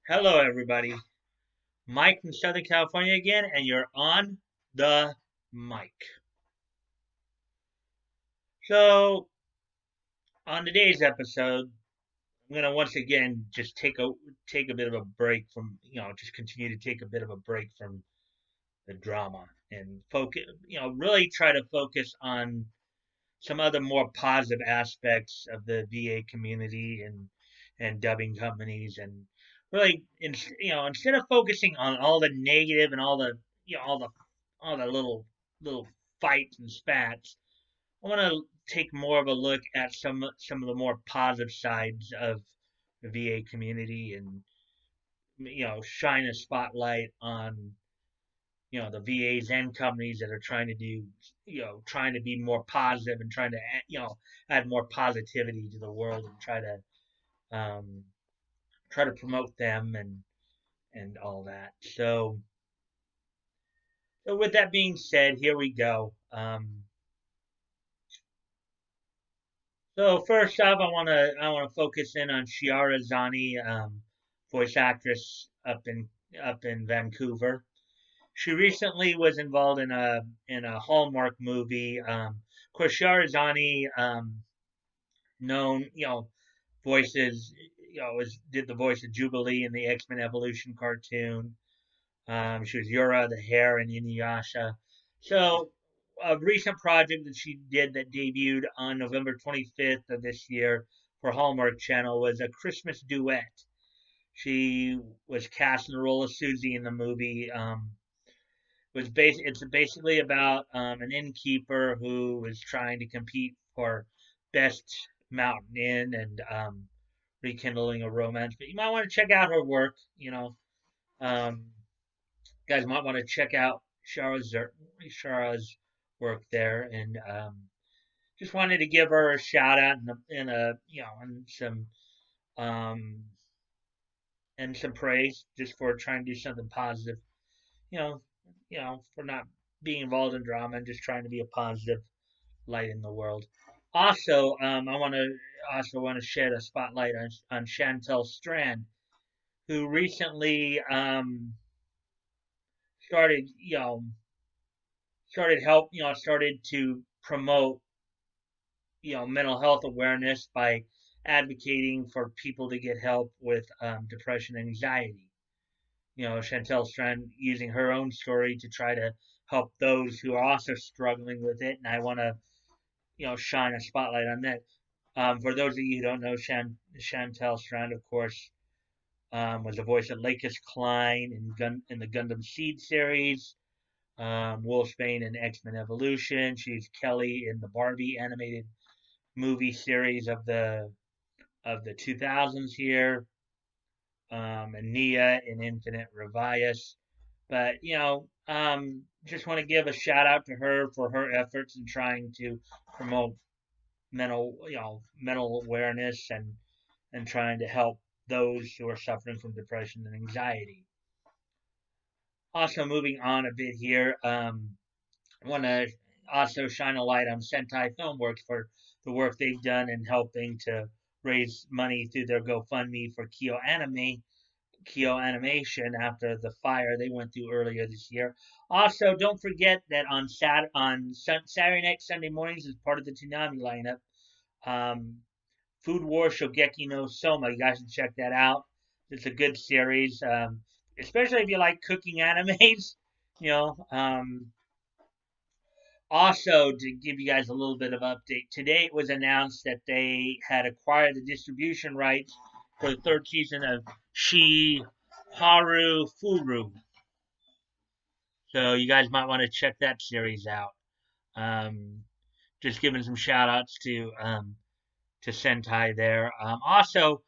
Hello, everybody. Mike from Southern California again, and you're on the mic. So, on today's episode, I'm gonna once again just take a bit of a break from just continue to take a bit of a break from the drama and focus, really try to focus on some other more positive aspects of the VA community and dubbing companies and really instead of focusing on all the negative and all the you know all the little fights and spats. I want to take more of a look at some of the more positive sides of the VA community and shine a spotlight on the VAs and companies that are trying to do, trying to be more positive and trying to, add more positivity to the world and um, try to promote them and all that. So with that being said, here we go. So first off, I want to focus in on Shiara Zani, voice actress up in Vancouver. She recently was involved in a Hallmark movie. Of course, Shahrazani, known, voices, did the voice of Jubilee in the X Men Evolution cartoon. She was Yura the Hare in Inuyasha. So, a recent project that she did that debuted on November 25th of this year for Hallmark Channel was a Christmas duet. She was cast in the role of Susie in the movie. It's basically about an innkeeper who was trying to compete for best mountain inn and rekindling a romance. But you might want to check out her work. Um, guys might want to check out Shara's work there, and just wanted to give her a shout out um, and some praise just for trying to do something positive. You know, for not being involved in drama and just trying to be a positive light in the world. Also, I want to shed a spotlight on Chantel Strand, who recently started started to promote mental health awareness by advocating for people to get help with depression and anxiety. Chantel Strand using her own story to try to help those who are also struggling with it, and I want to shine a spotlight on that. For those of you who don't know, Chantel Strand, of course, was the voice of Lakis Klein in the Gundam Seed series, Wolfsbane in X Men Evolution. She's Kelly in the Barbie animated movie series of the 2000s here, and Nia in Infinite Revias. But just want to give a shout out to her for her efforts in trying to promote mental awareness and trying to help those who are suffering from depression and anxiety. Also, moving on a bit here, I want to also shine a light on Sentai Filmworks for the work they've done in helping to raise money through their GoFundMe for Kyo Animation after the fire they went through earlier this year. Also, don't forget that Saturday night, Sunday mornings as part of the Toonami lineup, um, Food War Shogeki no Soma. You guys should check that out. It's a good series, especially if you like cooking animes. You know, Also, to give you guys a little bit of update, today it was announced that they had acquired the distribution rights for the third season of Shi Haru Furu. So you guys might want to check that series out. Um, just giving some shout outs to Sentai there. Also,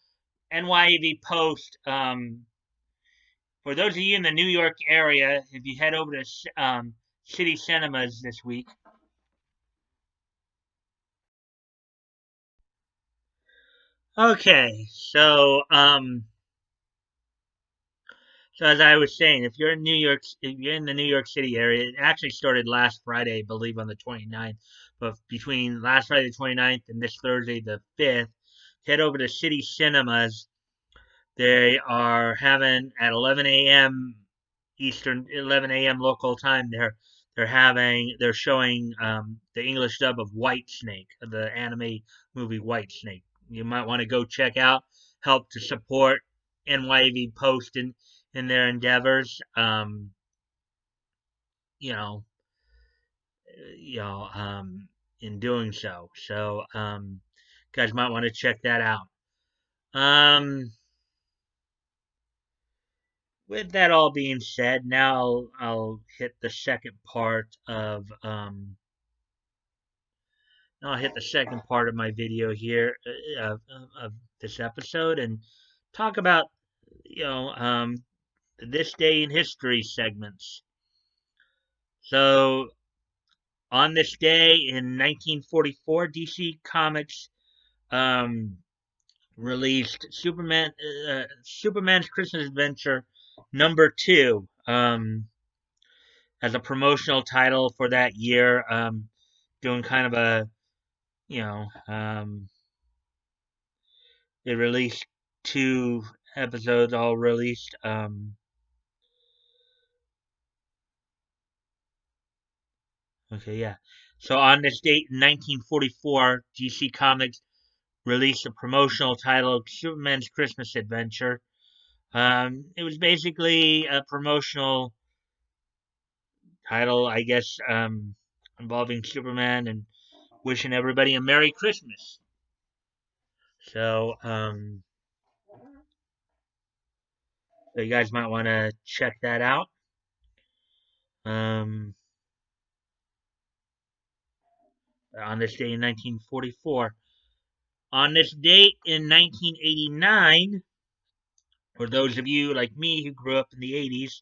NYAV Post. For those of you in the New York area, if you head over to City Cinemas this week, okay. So as I was saying, if you're in the New York City area, it actually started last Friday, I believe, on the 29th. But between last Friday the 29th and this Thursday the 5th, head over to City Cinemas. They are having at 11 a.m. Eastern, 11 a.m. local time. They're showing the English dub of White Snake, the anime movie White Snake. You might want to go check out, help to support NYV Post in their endeavors. You know, you know, in doing so. So, guys might want to check that out. Um, with that all being said, now I'll hit the second part of now I'll hit the second part of my video here of this episode and talk about you know this day in history segments. So on this day in 1944, DC Comics um, released Superman's Christmas Adventure #2 as a promotional title for that year. Doing kind of a you know they released 2 episodes all released. Okay, yeah. So on this date in 1944, DC Comics released a promotional title, Superman's Christmas Adventure. It was basically a promotional title, I guess, involving Superman and wishing everybody a Merry Christmas. So, so you guys might want to check that out. Um, on this day in 1944. On this date in 1989, for those of you like me who grew up in the 80s,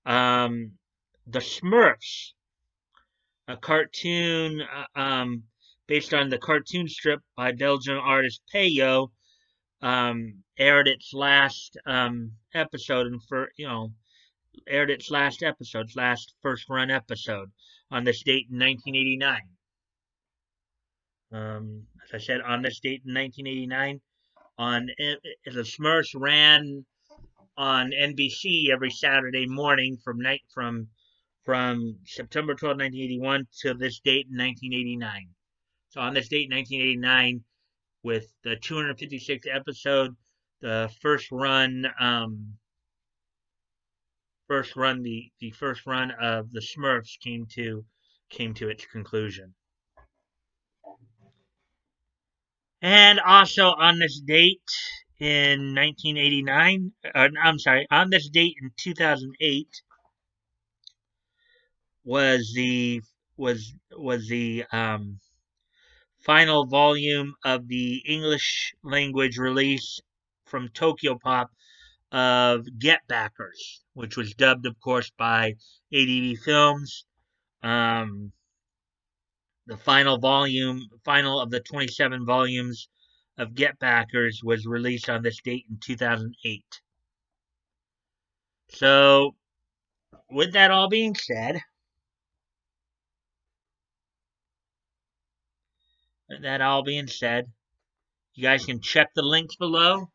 the Smurfs, a cartoon based on the cartoon strip by Belgian artist Peyo, aired its last episode and aired its last episode, last first run episode on this date in 1989. As I said, on this date in 1989, the Smurfs ran on NBC every Saturday morning from September 12, 1981 to this date in 1989. So on this date in 1989, with the 256th episode, the first run of the Smurfs came to its conclusion. And also on this date in 1989, I'm sorry, on this date in 2008 was the final volume of the English language release from Tokyo Pop of Get Backers, which was dubbed, of course, by ADV Films. Um, the final of the 27 volumes of Get Backers was released on this date in 2008. So, with that all being said, you guys can check the links below.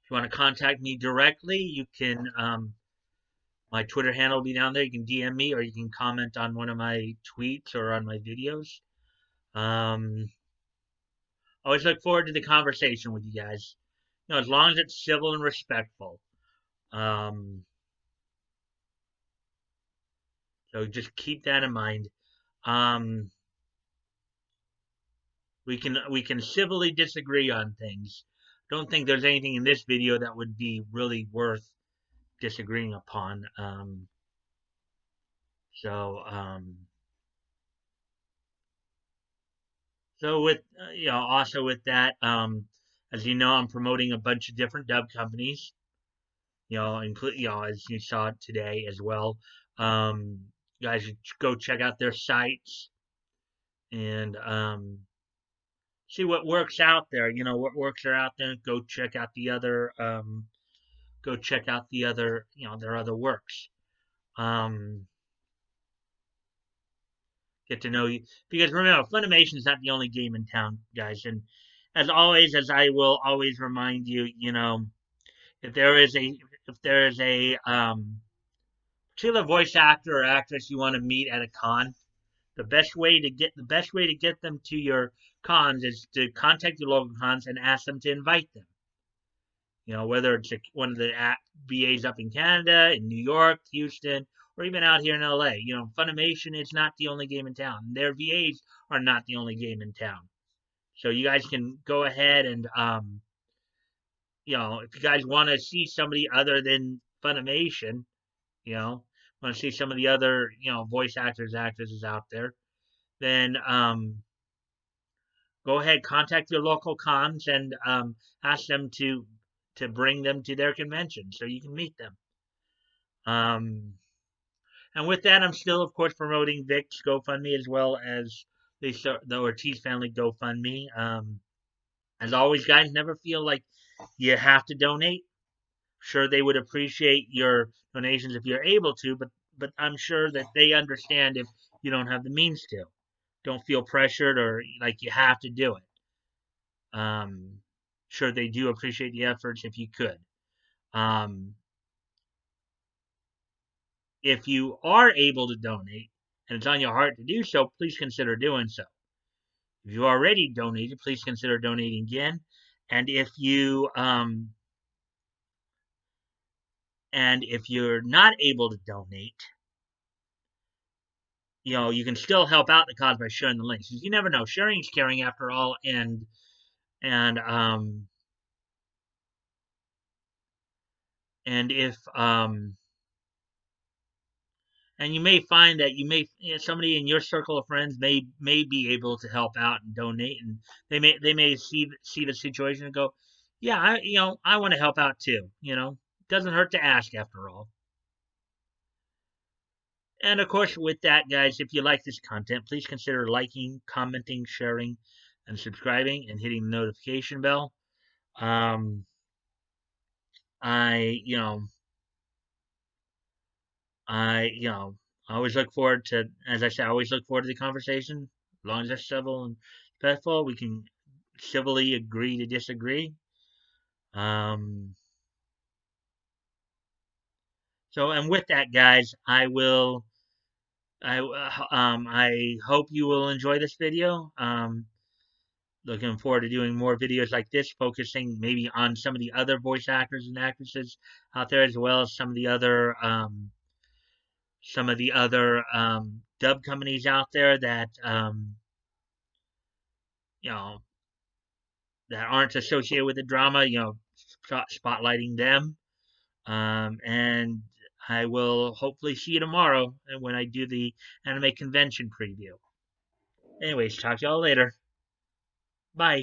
If you want to contact me directly, you can. My Twitter handle will be down there. You can DM me or you can comment on one of my tweets or on my videos. Um, always look forward to the conversation with you guys. As long as it's civil and respectful. Um, so just keep that in mind. Um, we can civilly disagree on things. Don't think there's anything in this video that would be really worth disagreeing upon. So so with also with that, as you know, I'm promoting a bunch of different dub companies. Include as you saw today as well. Guys, go check out their sites and see what works out there. What works are out there. Go check out the other. Go check out the other. Their other works. Um, get to know you because remember, Funimation is not the only game in town, guys, as always, as I will always remind you, if there is a particular voice actor or actress you want to meet at a con, the best way to get them to your cons is to contact your local cons and ask them to invite them. Whether it's one of the VAs up in Canada, in New York, Houston, or even out here in LA. Funimation is not the only game in town. Their VAs are not the only game in town. So you guys can go ahead and, if you guys want to see somebody other than Funimation, want to see some of the other, voice actors, actresses out there, then go ahead, contact your local cons and ask them to bring them to their convention so you can meet them. And with that, I'm still, of course, promoting Vic's GoFundMe as well as the Ortiz family GoFundMe. As always, guys, never feel like you have to donate. Sure, they would appreciate your donations if you're able to, but I'm sure that they understand if you don't have the means to. Don't feel pressured or like you have to do it. Sure, they do appreciate the efforts if you could. If you are able to donate and it's on your heart to do so, please consider doing so. If you already donated, please consider donating again. And if you're not able to donate, you can still help out the cause by sharing the links. You never know. Sharing is caring after all, and if and you may find that somebody in your circle of friends may be able to help out and donate, and they may see the situation and go, yeah, I want to help out too. It doesn't hurt to ask after all. And of course, with that, guys, if you like this content, please consider liking, commenting, sharing, and subscribing, and hitting the notification bell. I, you know, I always look forward to, as I said, I always look forward to the conversation. As long as it's civil and respectful, we can civilly agree to disagree. Um, and with that, guys, I hope you will enjoy this video. Looking forward to doing more videos like this, focusing maybe on some of the other voice actors and actresses out there, as well as some of the other dub companies out there that you know that aren't associated with the drama. Spotlighting them. And I will hopefully see you tomorrow when I do the anime convention preview. Anyways, talk to y'all later. Bye.